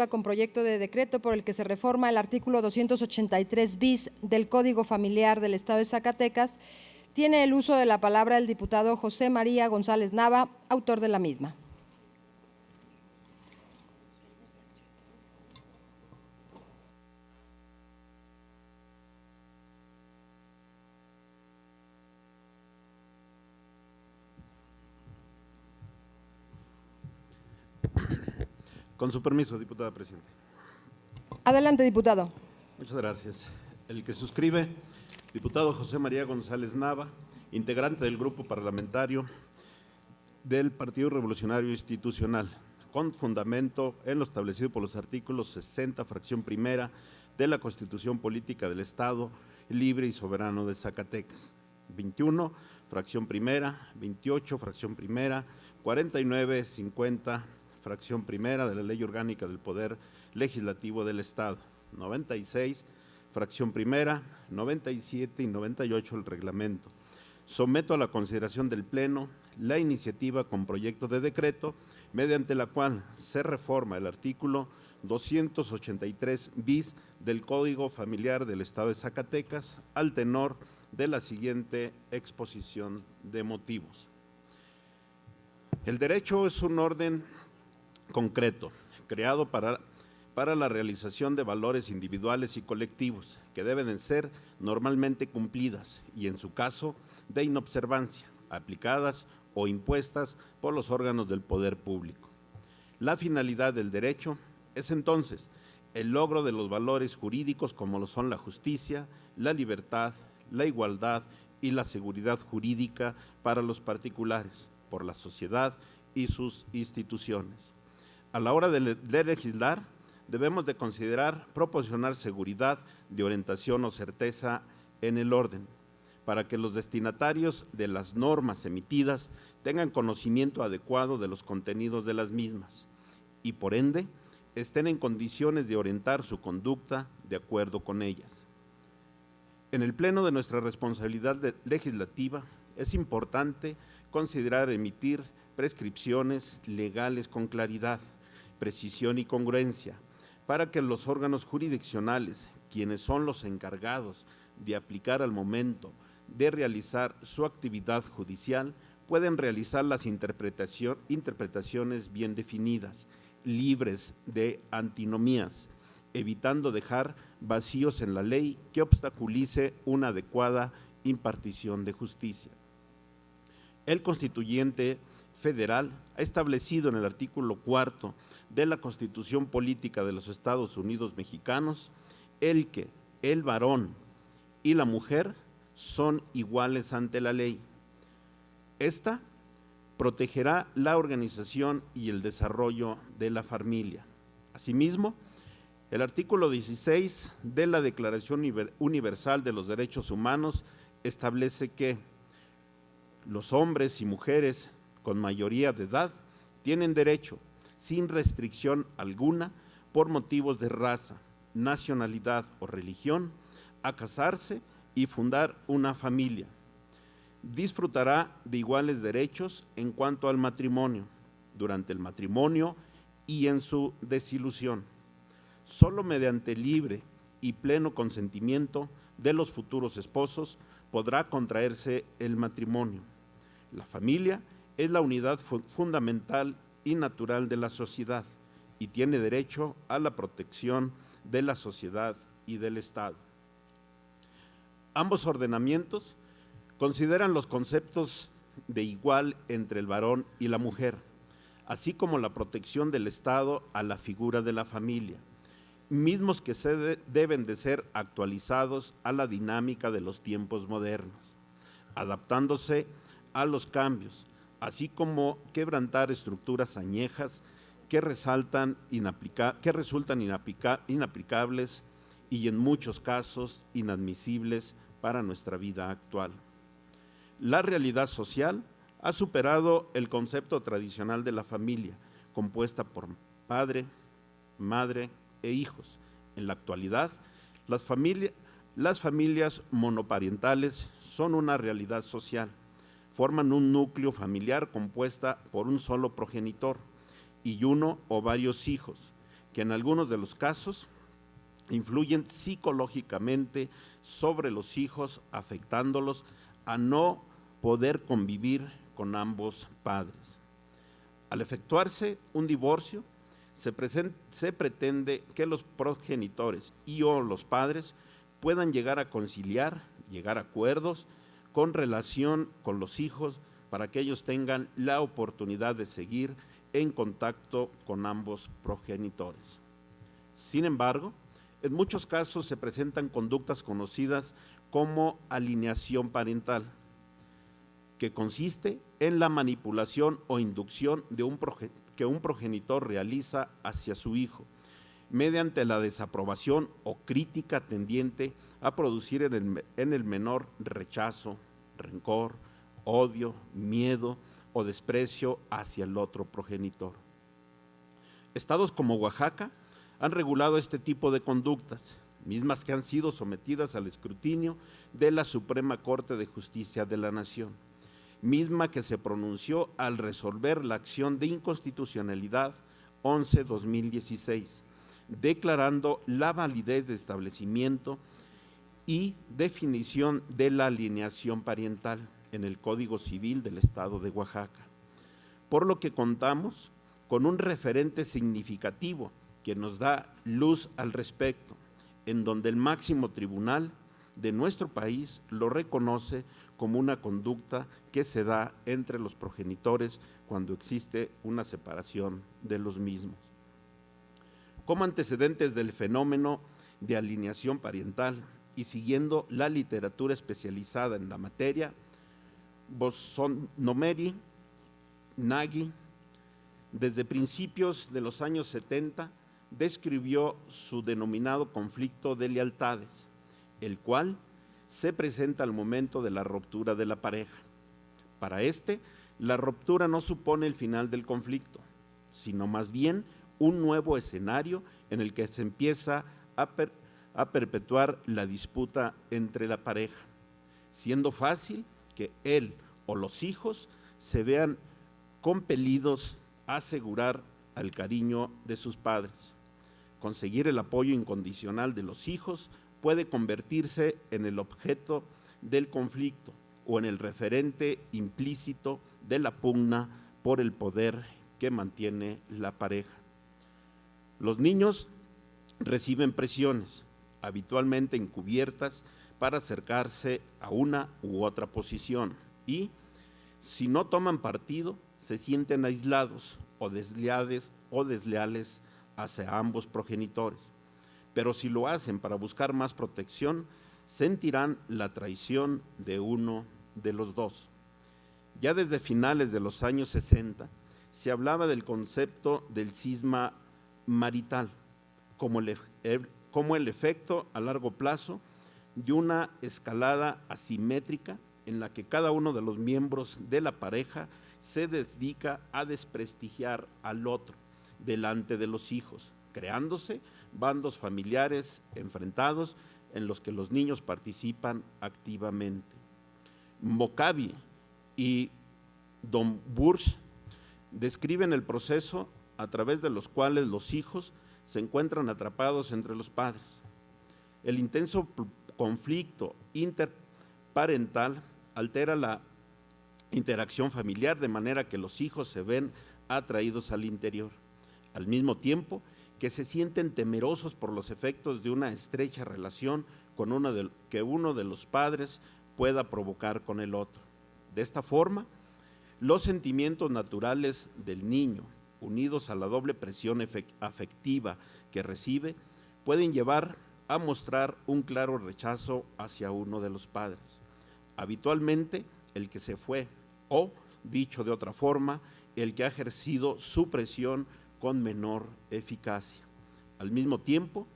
Con proyecto de decreto por el que se reforma el artículo 283 bis del Código Familiar del Estado de Zacatecas, tiene el uso de la palabra el diputado José María González Nava, autor de la misma. Con su permiso, diputada presidenta. Adelante, diputado. Muchas gracias. El que suscribe, diputado José María González Nava, integrante del grupo parlamentario del Partido Revolucionario Institucional, con fundamento en lo establecido por los artículos 60, fracción primera de la Constitución Política del Estado Libre y Soberano de Zacatecas, 21, fracción primera, 28, fracción primera, 49, 50, fracción primera de la Ley Orgánica del Poder Legislativo del Estado, 96, fracción primera, 97 y 98 del reglamento. Someto a la consideración del Pleno la iniciativa con proyecto de decreto mediante la cual se reforma el artículo 283 bis del Código Familiar del Estado de Zacatecas al tenor de la siguiente exposición de motivos. El derecho es un orden concreto, creado para la realización de valores individuales y colectivos que deben ser normalmente cumplidas y, en su caso, de inobservancia, aplicadas o impuestas por los órganos del poder público. La finalidad del derecho es entonces el logro de los valores jurídicos como lo son la justicia, la libertad, la igualdad y la seguridad jurídica para los particulares, por la sociedad y sus instituciones. A la hora de legislar, debemos de considerar proporcionar seguridad de orientación o certeza en el orden, para que los destinatarios de las normas emitidas tengan conocimiento adecuado de los contenidos de las mismas y, por ende, estén en condiciones de orientar su conducta de acuerdo con ellas. En el pleno de nuestra responsabilidad legislativa, es importante considerar emitir prescripciones legales con claridad, precisión y congruencia, para que los órganos jurisdiccionales, quienes son los encargados de aplicar al momento de realizar su actividad judicial, pueden realizar las interpretaciones bien definidas, libres de antinomías, evitando dejar vacíos en la ley que obstaculice una adecuada impartición de justicia. El constituyente federal ha establecido en el artículo 4 de la Constitución Política de los Estados Unidos Mexicanos el que el varón y la mujer son iguales ante la ley. Esta protegerá la organización y el desarrollo de la familia. Asimismo, el artículo 16 de la Declaración Universal de los Derechos Humanos establece que los hombres y mujeres con mayoría de edad tienen derecho, sin restricción alguna, por motivos de raza, nacionalidad o religión, a casarse y fundar una familia. Disfrutará de iguales derechos en cuanto al matrimonio, durante el matrimonio y en su desilusión. Solo mediante libre y pleno consentimiento de los futuros esposos podrá contraerse el matrimonio. La familia es la unidad fundamental y natural de la sociedad y tiene derecho a la protección de la sociedad y del Estado. Ambos ordenamientos consideran los conceptos de igual entre el varón y la mujer, así como la protección del Estado a la figura de la familia, mismos que deben de ser actualizados a la dinámica de los tiempos modernos, adaptándose a los cambios, así como quebrantar estructuras añejas que resultan inaplicables y en muchos casos inadmisibles para nuestra vida actual. La realidad social ha superado el concepto tradicional de la familia, compuesta por padre, madre e hijos. En la actualidad, las familias monoparentales son una realidad social. Forman un núcleo familiar compuesta por un solo progenitor y uno o varios hijos, que en algunos de los casos influyen psicológicamente sobre los hijos, afectándolos a no poder convivir con ambos padres. Al efectuarse un divorcio, se pretende que los progenitores y o los padres puedan llegar a conciliar, llegar a acuerdos con relación con los hijos para que ellos tengan la oportunidad de seguir en contacto con ambos progenitores. Sin embargo, en muchos casos se presentan conductas conocidas como alineación parental, que consiste en la manipulación o inducción que un progenitor realiza hacia su hijo, mediante la desaprobación o crítica tendiente a producir en el menor rechazo, rencor, odio, miedo o desprecio hacia el otro progenitor. Estados como Oaxaca han regulado este tipo de conductas, mismas que han sido sometidas al escrutinio de la Suprema Corte de Justicia de la Nación, misma que se pronunció al resolver la acción de inconstitucionalidad 11-2016, declarando la validez de establecimiento y definición de la alineación parental en el Código Civil del Estado de Oaxaca, por lo que contamos con un referente significativo que nos da luz al respecto, en donde el máximo tribunal de nuestro país lo reconoce como una conducta que se da entre los progenitores cuando existe una separación de los mismos. Como antecedentes del fenómeno de alineación parental y siguiendo la literatura especializada en la materia, Bosonomeri, Nagy, desde principios de los años 70, describió su denominado conflicto de lealtades, el cual se presenta al momento de la ruptura de la pareja. Para la ruptura no supone el final del conflicto, sino más bien un nuevo escenario en el que se empieza a perpetuar la disputa entre la pareja, siendo fácil que él o los hijos se vean compelidos a asegurar al cariño de sus padres. Conseguir el apoyo incondicional de los hijos puede convertirse en el objeto del conflicto o en el referente implícito de la pugna por el poder que mantiene la pareja. Los niños reciben presiones, habitualmente encubiertas, para acercarse a una u otra posición y, si no toman partido, se sienten aislados o desleales hacia ambos progenitores. Pero si lo hacen para buscar más protección, sentirán la traición de uno de los dos. Ya desde finales de los años 60 se hablaba del concepto del cisma marital como el efecto a largo plazo de una escalada asimétrica en la que cada uno de los miembros de la pareja se dedica a desprestigiar al otro delante de los hijos, creándose bandos familiares enfrentados en los que los niños participan activamente. Mocavi y Don Bursch describen el proceso a través de los cuales los hijos se encuentran atrapados entre los padres. El intenso conflicto interparental altera la interacción familiar de manera que los hijos se ven atraídos al interior, al mismo tiempo que se sienten temerosos por los efectos de una estrecha relación que uno de los padres pueda provocar con el otro. De esta forma, los sentimientos naturales del niño, unidos a la doble presión afectiva que recibe, pueden llevar a mostrar un claro rechazo hacia uno de los padres, habitualmente el que se fue o, dicho de otra forma, el que ha ejercido su presión con menor eficacia, al mismo tiempo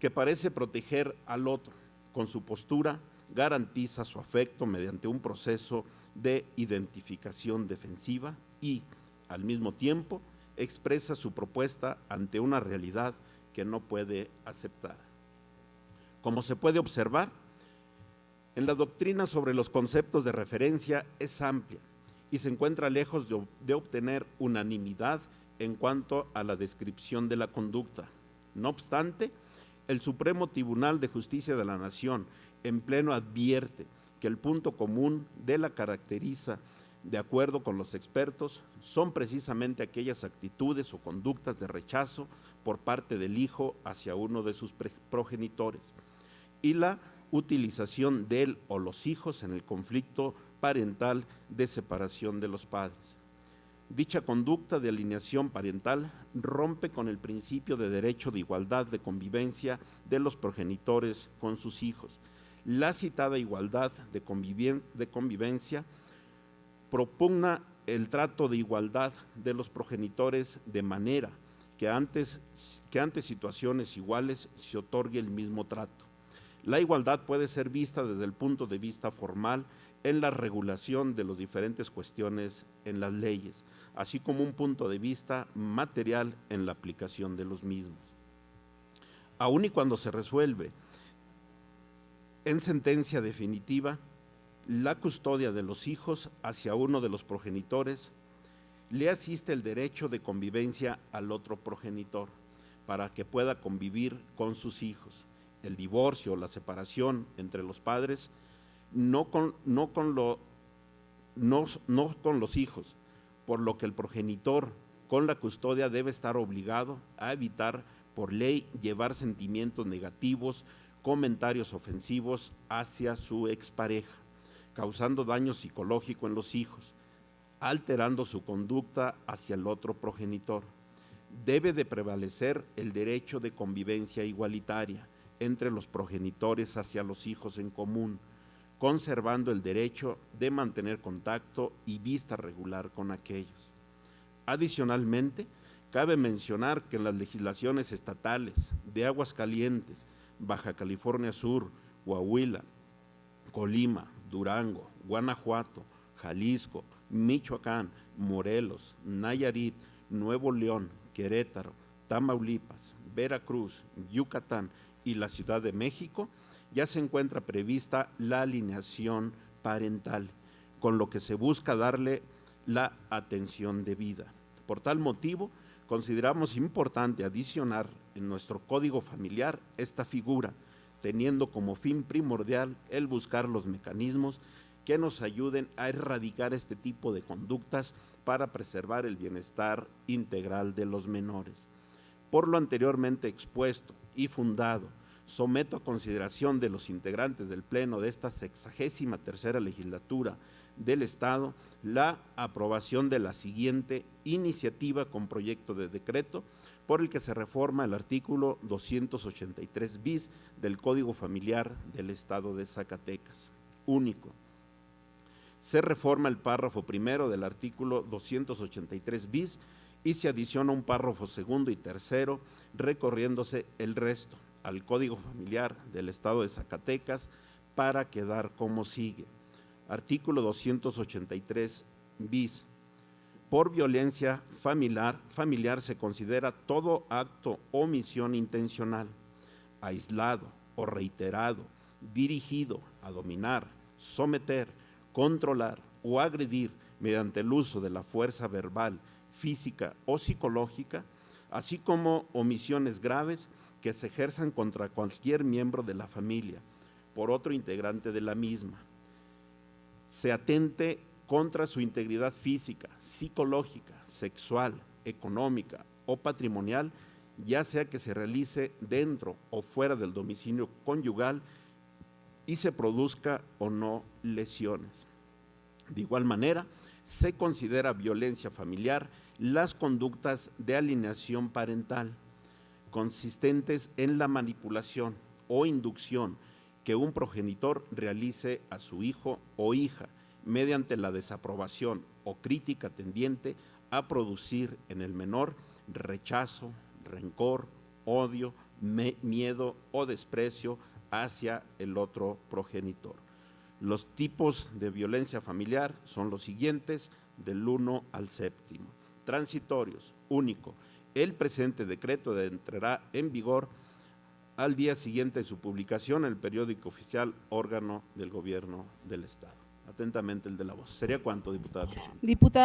que parece proteger al otro. Con su postura garantiza su afecto mediante un proceso de identificación defensiva y, al mismo tiempo, expresa su propuesta ante una realidad que no puede aceptar. Como se puede observar, en la doctrina sobre los conceptos de referencia es amplia y se encuentra lejos de obtener unanimidad en cuanto a la descripción de la conducta. No obstante, el Supremo Tribunal de Justicia de la Nación en pleno advierte que el punto común de la caracteriza, de acuerdo con los expertos, son precisamente aquellas actitudes o conductas de rechazo por parte del hijo hacia uno de sus progenitores y la utilización de él o los hijos en el conflicto parental de separación de los padres. Dicha conducta de alienación parental rompe con el principio de derecho de igualdad de convivencia de los progenitores con sus hijos. La citada igualdad de convivencia propugna el trato de igualdad de los progenitores de manera que ante situaciones iguales se otorgue el mismo trato. La igualdad puede ser vista desde el punto de vista formal en la regulación de las diferentes cuestiones en las leyes, así como un punto de vista material en la aplicación de los mismos. Aun y cuando se resuelve en sentencia definitiva la custodia de los hijos hacia uno de los progenitores, le asiste el derecho de convivencia al otro progenitor para que pueda convivir con sus hijos. El divorcio o la separación entre los padres no con los hijos, por lo que el progenitor con la custodia debe estar obligado a evitar por ley llevar sentimientos negativos, comentarios ofensivos hacia su expareja, causando daño psicológico en los hijos, alterando su conducta hacia el otro progenitor. Debe de prevalecer el derecho de convivencia igualitaria entre los progenitores hacia los hijos en común, conservando el derecho de mantener contacto y vista regular con aquellos. Adicionalmente, cabe mencionar que en las legislaciones estatales de Aguascalientes, Baja California Sur, Coahuila, Colima, Durango, Guanajuato, Jalisco, Michoacán, Morelos, Nayarit, Nuevo León, Querétaro, Tamaulipas, Veracruz, Yucatán y la Ciudad de México, ya se encuentra prevista la alienación parental, con lo que se busca darle la atención debida. Por tal motivo, consideramos importante adicionar en nuestro código familiar esta figura, teniendo como fin primordial el buscar los mecanismos que nos ayuden a erradicar este tipo de conductas para preservar el bienestar integral de los menores. Por lo anteriormente expuesto y fundado, someto a consideración de los integrantes del Pleno de esta 63ª legislatura del Estado la aprobación de la siguiente iniciativa con proyecto de decreto por el que se reforma el artículo 283 bis del Código Familiar del Estado de Zacatecas. Único. Se reforma el párrafo primero del artículo 283 bis y se adiciona un párrafo segundo y tercero, recorriéndose el resto al Código Familiar del Estado de Zacatecas para quedar como sigue. Artículo 283 bis. Por violencia familiar se considera todo acto o omisión intencional, aislado o reiterado, dirigido a dominar, someter, controlar o agredir mediante el uso de la fuerza verbal, física o psicológica, así como omisiones graves que se ejerzan contra cualquier miembro de la familia por otro integrante de la misma, se atente contra su integridad física, psicológica, sexual, económica o patrimonial, ya sea que se realice dentro o fuera del domicilio conyugal y se produzca o no lesiones. De igual manera, se considera violencia familiar las conductas de alienación parental, consistentes en la manipulación o inducción que un progenitor realice a su hijo o hija mediante la desaprobación o crítica tendiente a producir en el menor rechazo, rencor, odio, miedo o desprecio hacia el otro progenitor. Los tipos de violencia familiar son los siguientes, del 1 al 7. Transitorios, único. El presente decreto entrará en vigor al día siguiente de su publicación en el periódico oficial, órgano del Gobierno del Estado. Atentamente el de la voz. ¿Sería cuánto, diputada? Diputada.